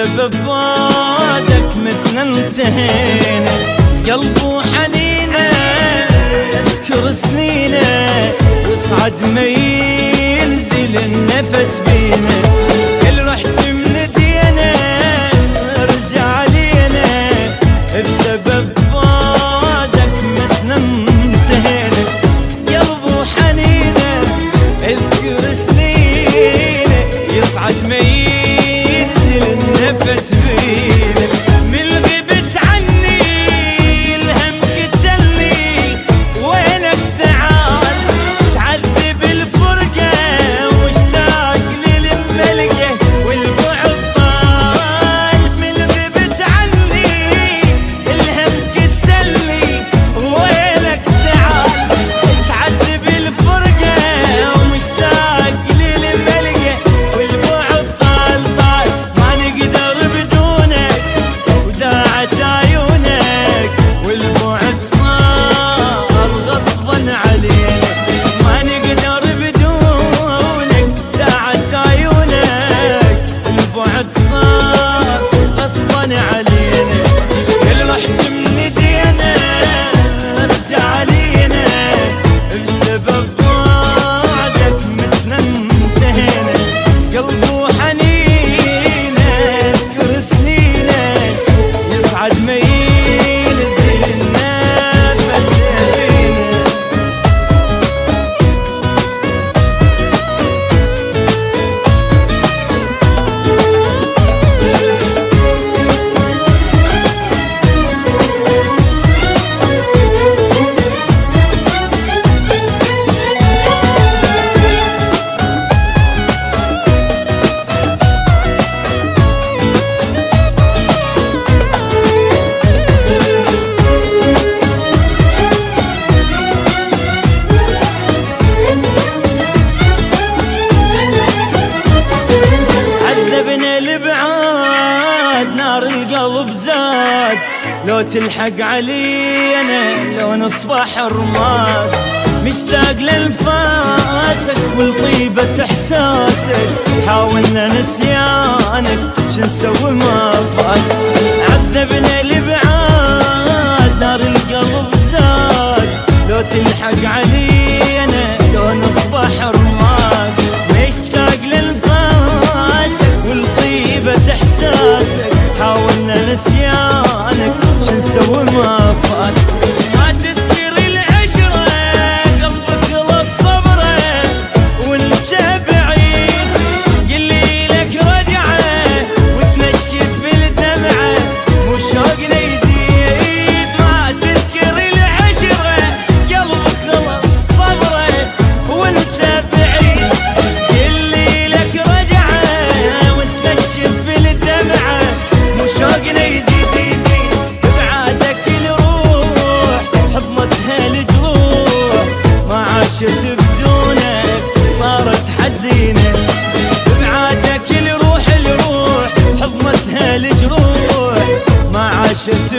بسبب بعدك متنا انتهينا. قلب وحنينه اذكر سنينه وصعد ما ينزل النفس بينا. كل رحت من دينا ارجع لينا بسبب بعدك متنا انتهينا. قلب وحنينه اذكر سنينه يصعد ما ينزل النفس بينا. من غبت عني الهم قتلني وينك تعال تعذب الفرقة واشتاق للملقى والبعد طال. من غبت عني الهم قتلني وينك تعال تعذب الفرقة ومشتاق للملقى والبعد طال طال. ما نقدر بدونك وداعت عيونك والبعد صار غصبا علينا. ما نقدر بدونك داعت عيونك والبعد صار غصبا علينا. كل رحت من دينا ارجع لينا بسبب بعدك متنا انتهينا. قلب وحنينه اذكر سنينه يصعد ما ينزل النفس بينا. عذبنا البعاد نار القلب زاد. لو تلحق علينا لو نصبح رماد. مشتاق لانفاسك ولطيبة احساسك حاولنا نسيانك شنسوي ما فات. عذبنا البعاد نار القلب زاد. لو تلحق علينا لو نصبح رماد. مشتاق لانفاسك ولطيبة احساسك حاولنا نسيانك شنسوي ما فات. ما تذكر العشرة قلبك خلص صبره وانت بعيد. قلي لك رجعه وتنشف الدمعه وشوقنا يزيد. ما تذكر العشرة قلبك خلص صبره وانت بعيد. قلي لك رجعه وتنشف الدمعه وشوقنا يزيد يزيد. ببعادك الروح حضنتها الجروح ما عاشت بدونك صارت حزينه. ببعادك الروح حضنتها الجروح ما عاشت